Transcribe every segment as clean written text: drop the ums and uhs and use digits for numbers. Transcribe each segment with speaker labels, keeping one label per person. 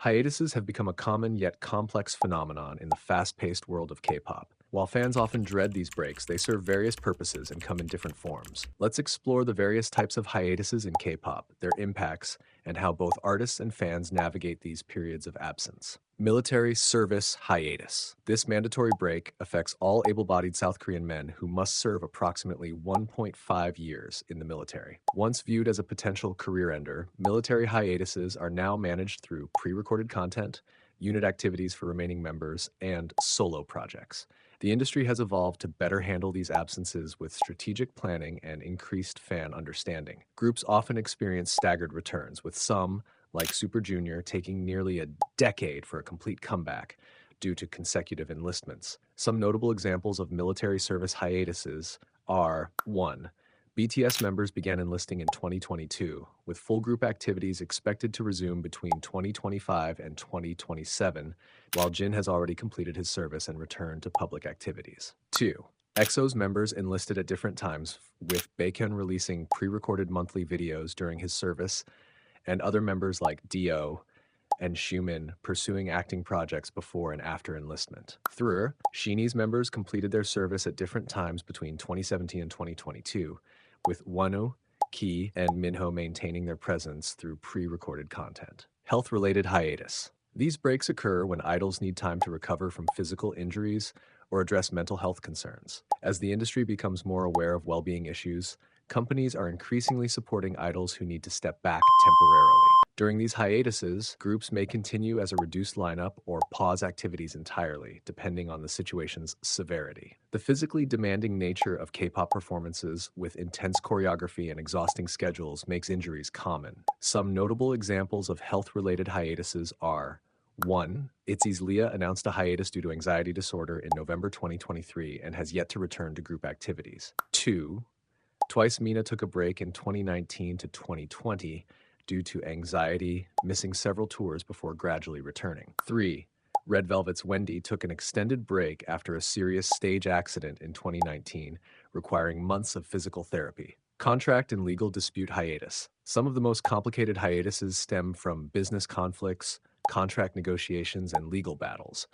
Speaker 1: Hiatuses have become a common yet complex phenomenon in the fast-paced world of K-pop. While fans often dread these breaks, they serve various purposes and come in different forms. Let's explore the various types of hiatuses in K-pop, their impacts, and how both artists and fans navigate these periods of absence. Military Service Hiatus. This mandatory break affects all able-bodied South Korean men who must serve approximately 1.5 years in the military. Once viewed as a potential career ender, military hiatuses are now managed through pre-recorded content, unit activities for remaining members, and solo projects. The industry has evolved to better handle these absences with strategic planning and increased fan understanding. Groups often experience staggered returns, with some, like Super Junior, taking nearly a decade for a complete comeback due to consecutive enlistments. Some notable examples of military service hiatuses are 1. BTS members began enlisting in 2022, with full group activities expected to resume between 2025 and 2027, while Jin has already completed his service and returned to public activities. 2. EXO's members enlisted at different times, with Baekhyun releasing pre-recorded monthly videos during his service, and other members like Dio and Xiumin pursuing acting projects before and after enlistment. 3. Sheenie's members completed their service at different times between 2017 and 2022, with Wonu, Ki, and Minho maintaining their presence through pre-recorded content. Health-related hiatus. These breaks occur when idols need time to recover from physical injuries or address mental health concerns. As the industry becomes more aware of well-being issues, companies are increasingly supporting idols who need to step back temporarily. During these hiatuses, groups may continue as a reduced lineup or pause activities entirely, depending on the situation's severity. The physically demanding nature of K-pop performances with intense choreography and exhausting schedules makes injuries common. Some notable examples of health-related hiatuses are 1. ITZY's Leah announced a hiatus due to anxiety disorder in November 2023 and has yet to return to group activities. 2. Twice Mina took a break in 2019 to 2020 due to anxiety, missing several tours before gradually returning. 3. Red Velvet's Wendy took an extended break after a serious stage accident in 2019, requiring months of physical therapy. Contract and legal dispute hiatus. Some of the most complicated hiatuses stem from business conflicts, contract negotiations, and legal battles.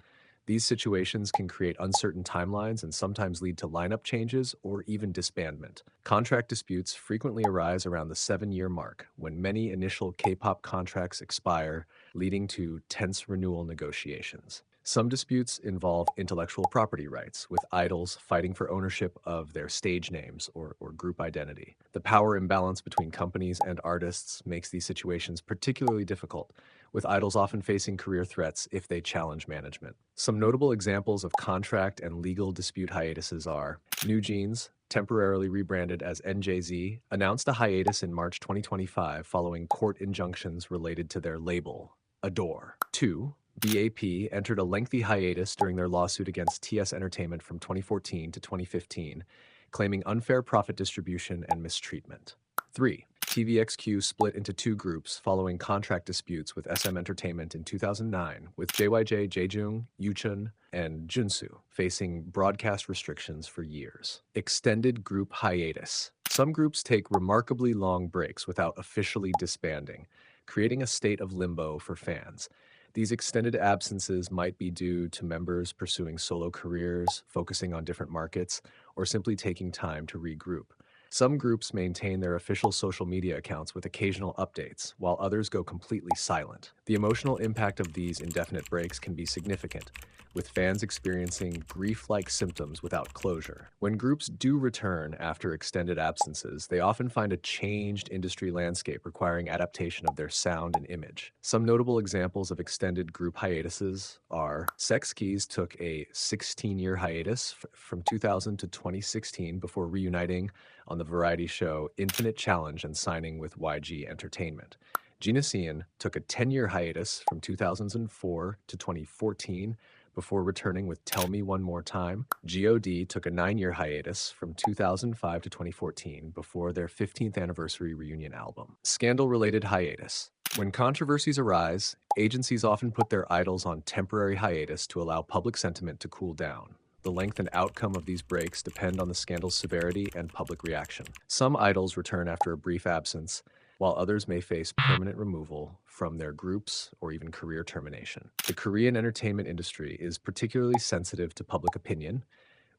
Speaker 1: These situations can create uncertain timelines and sometimes lead to lineup changes or even disbandment. Contract disputes frequently arise around the 7-year mark, when many initial K-pop contracts expire, leading to tense renewal negotiations. Some disputes involve intellectual property rights, with idols fighting for ownership of their stage names or group identity. The power imbalance between companies and artists makes these situations particularly difficult, with idols often facing career threats if they challenge management. Some notable examples of contract and legal dispute hiatuses are New Jeans, temporarily rebranded as NJZ, announced a hiatus in March 2025 following court injunctions related to their label, Adore. 2. BAP entered a lengthy hiatus during their lawsuit against TS Entertainment from 2014 to 2015, claiming unfair profit distribution and mistreatment. 3. TVXQ split into 2 groups following contract disputes with SM Entertainment in 2009, with JYJ, Jaejung, Yuchun, and Junsu facing broadcast restrictions for years. Extended group hiatus. Some groups take remarkably long breaks without officially disbanding, creating a state of limbo for fans. These extended absences might be due to members pursuing solo careers, focusing on different markets, or simply taking time to regroup. Some groups maintain their official social media accounts with occasional updates, while others go completely silent. The emotional impact of these indefinite breaks can be significant, with fans experiencing grief-like symptoms without closure. When groups do return after extended absences, they often find a changed industry landscape requiring adaptation of their sound and image. Some notable examples of extended group hiatuses are Sex Keys took a 16-year hiatus from 2000 to 2016 before reuniting on the variety show Infinite Challenge and signing with YG Entertainment. Genesian took a 10-year hiatus from 2004 to 2014 before returning with Tell Me One More Time. God took a 9-year hiatus from 2005 to 2014 before their 15th anniversary reunion album. Scandal-related hiatus. When controversies arise, agencies often put their idols on temporary hiatus to allow public sentiment to cool down. The length and outcome of these breaks depend on the scandal's severity and public reaction. Some idols return after a brief absence, while others may face permanent removal from their groups or even career termination. The Korean entertainment industry is particularly sensitive to public opinion,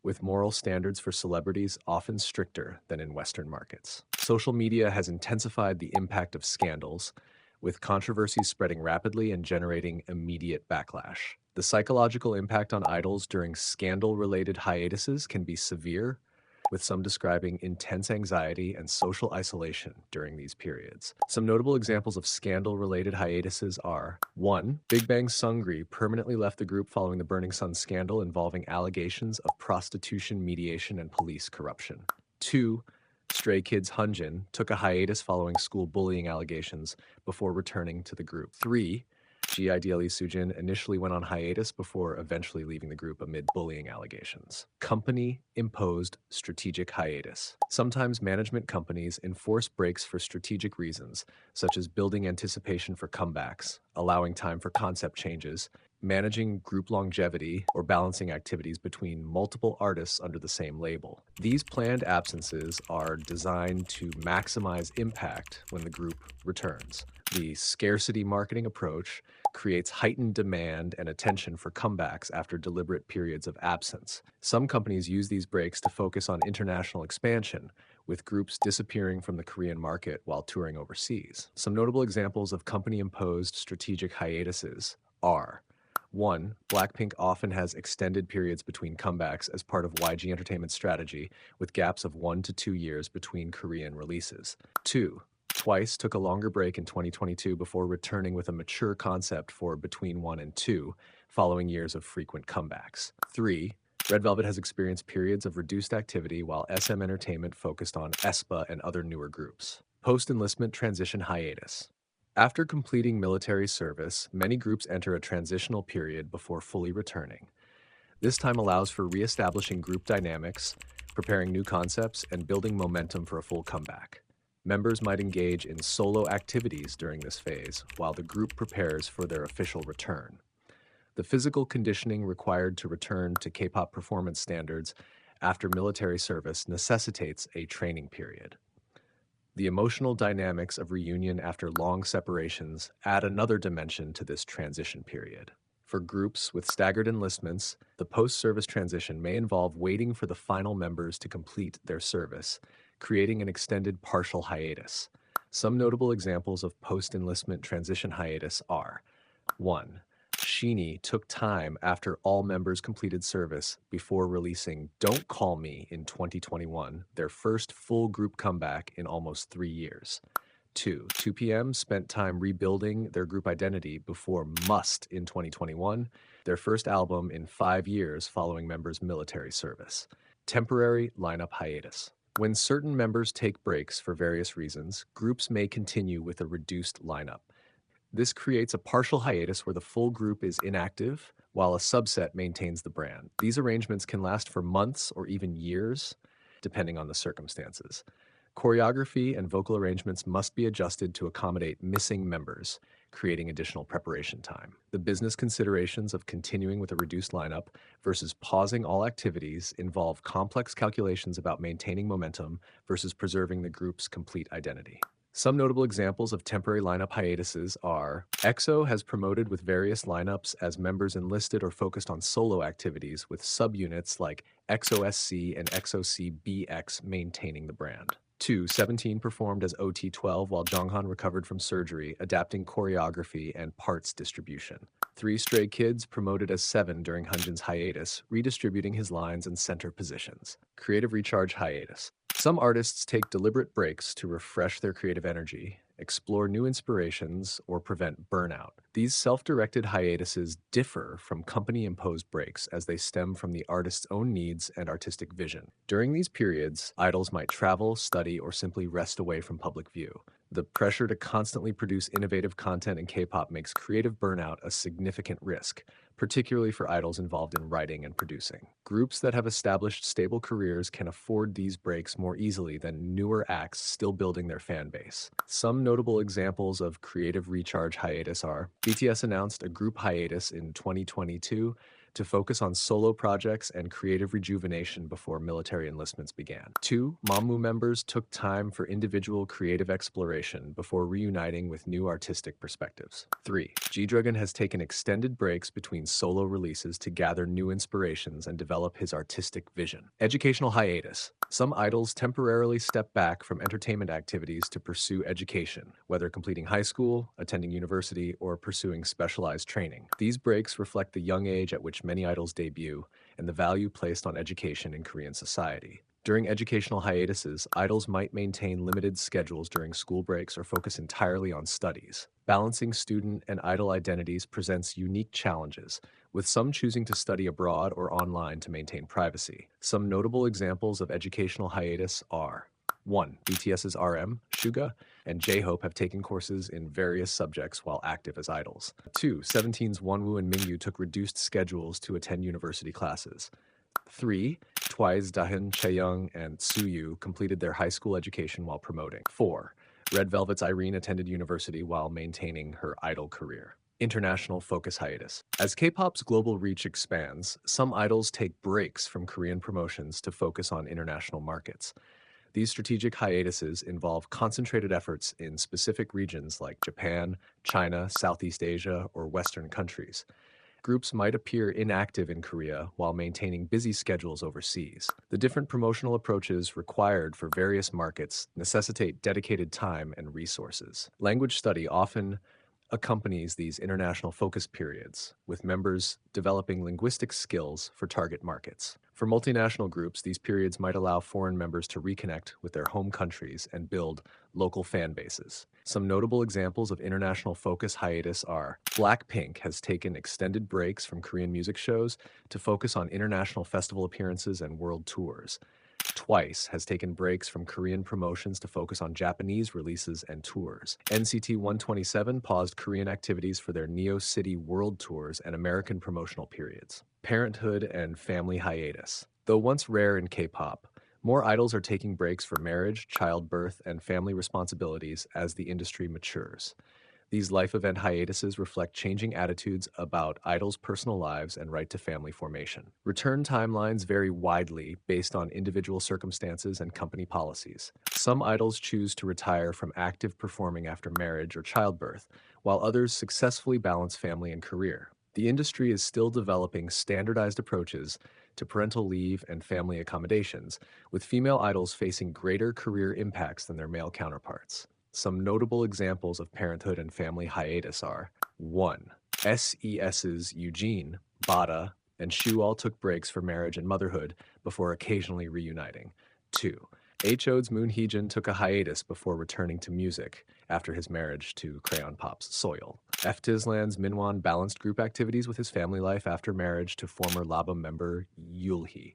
Speaker 1: with moral standards for celebrities often stricter than in Western markets. Social media has intensified the impact of scandals, with controversies spreading rapidly and generating immediate backlash. The psychological impact on idols during scandal-related hiatuses can be severe, with some describing intense anxiety and social isolation during these periods. Some notable examples of scandal-related hiatuses are: 1. Big Bang Seungri permanently left the group following the Burning Sun scandal involving allegations of prostitution, mediation, and police corruption. 2. Stray Kids Hyunjin took a hiatus following school bullying allegations before returning to the group. 3. GIDLE Sujin initially went on hiatus before eventually leaving the group amid bullying allegations. Company-imposed strategic hiatus. Sometimes management companies enforce breaks for strategic reasons, such as building anticipation for comebacks, allowing time for concept changes, managing group longevity, or balancing activities between multiple artists under the same label. These planned absences are designed to maximize impact when the group returns. The scarcity marketing approach creates heightened demand and attention for comebacks after deliberate periods of absence. Some companies use these breaks to focus on international expansion, with groups disappearing from the Korean market while touring overseas. Some notable examples of company-imposed strategic hiatuses are: 1. Blackpink often has extended periods between comebacks as part of YG Entertainment's strategy, with gaps of 1 to 2 years between Korean releases. 2. Twice took a longer break in 2022 before returning with a mature concept for Between 1 and 2, following years of frequent comebacks. 3. Red Velvet has experienced periods of reduced activity while SM Entertainment focused on aespa and other newer groups. Post-enlistment transition hiatus. After completing military service, many groups enter a transitional period before fully returning. This time allows for re-establishing group dynamics, preparing new concepts, and building momentum for a full comeback. Members might engage in solo activities during this phase, while the group prepares for their official return. The physical conditioning required to return to K-pop performance standards after military service necessitates a training period. The emotional dynamics of reunion after long separations add another dimension to this transition period. For groups with staggered enlistments, the post-service transition may involve waiting for the final members to complete their service, creating an extended partial hiatus. Some notable examples of post-enlistment transition hiatus are: 1. Sheenie took time after all members completed service before releasing Don't Call Me in 2021, their first full group comeback in almost 3 years. 2. 2PM spent time rebuilding their group identity before Must in 2021, their first album in 5 years following members' military service. Temporary lineup hiatus. When certain members take breaks for various reasons, groups may continue with a reduced lineup. This creates a partial hiatus where the full group is inactive, while a subset maintains the brand. These arrangements can last for months or even years, depending on the circumstances. Choreography and vocal arrangements must be adjusted to accommodate missing members, creating additional preparation time. The business considerations of continuing with a reduced lineup versus pausing all activities involve complex calculations about maintaining momentum versus preserving the group's complete identity. Some notable examples of temporary lineup hiatuses are: EXO has promoted with various lineups as members enlisted or focused on solo activities, with subunits like EXO-SC and EXO-CBX maintaining the brand. 2. 17 performed as OT12 while Jonghan recovered from surgery, adapting choreography and parts distribution. 3. Stray Kids promoted as 7 during Hyunjin's hiatus, redistributing his lines and center positions. Creative recharge hiatus. Some artists take deliberate breaks to refresh their creative energy, explore new inspirations, or prevent burnout. These self-directed hiatuses differ from company-imposed breaks as they stem from the artist's own needs and artistic vision. During these periods, idols might travel, study, or simply rest away from public view. The pressure to constantly produce innovative content in K-pop makes creative burnout a significant risk, particularly for idols involved in writing and producing. Groups that have established stable careers can afford these breaks more easily than newer acts still building their fan base. Some notable examples of creative recharge hiatus are: BTS announced a group hiatus in 2022 to focus on solo projects and creative rejuvenation before military enlistments began. 2. Mamu members took time for individual creative exploration before reuniting with new artistic perspectives. 3. G-Dragon has taken extended breaks between solo releases to gather new inspirations and develop his artistic vision. Educational hiatus. Some idols temporarily step back from entertainment activities to pursue education, whether completing high school, attending university, or pursuing specialized training. These breaks reflect the young age at which many idols debut and the value placed on education in Korean society. During educational hiatuses, idols might maintain limited schedules during school breaks or focus entirely on studies. Balancing student and idol identities presents unique challenges, with some choosing to study abroad or online to maintain privacy. Some notable examples of educational hiatus are: 1. BTS's RM, Suga, and J-Hope have taken courses in various subjects while active as idols. 2. Seventeen's Wonwoo and Mingyu took reduced schedules to attend university classes. 3. Twice Dahyun, Chaeyoung, and Suyu completed their high school education while promoting. 4. Red Velvet's Irene attended university while maintaining her idol career. International focus hiatus. As K-pop's global reach expands, some idols take breaks from Korean promotions to focus on international markets. These strategic hiatuses involve concentrated efforts in specific regions like Japan, China, Southeast Asia, or Western countries. Groups might appear inactive in Korea while maintaining busy schedules overseas. The different promotional approaches required for various markets necessitate dedicated time and resources. Language study often accompanies these international focus periods, with members developing linguistic skills for target markets. For multinational groups, these periods might allow foreign members to reconnect with their home countries and build local fan bases. Some notable examples of international focus hiatus are: Blackpink has taken extended breaks from Korean music shows to focus on international festival appearances and world tours. Twice has taken breaks from Korean promotions to focus on Japanese releases and tours. NCT 127 paused Korean activities for their Neo City World Tours and American promotional periods. Parenthood and family hiatus. Though once rare in K-pop, more idols are taking breaks for marriage, childbirth, and family responsibilities as the industry matures. These life event hiatuses reflect changing attitudes about idols' personal lives and right to family formation. Return timelines vary widely based on individual circumstances and company policies. Some idols choose to retire from active performing after marriage or childbirth, while others successfully balance family and career. The industry is still developing standardized approaches to parental leave and family accommodations, with female idols facing greater career impacts than their male counterparts. Some notable examples of parenthood and family hiatus are: 1. SES's Eugene, Bada, and Shu all took breaks for marriage and motherhood before occasionally reuniting. 2. HO's Moon Heejin took a hiatus before returning to music after his marriage to Crayon Pop's Soil. FTISLAND's Minwon balanced group activities with his family life after marriage to former Laba member Yulhee.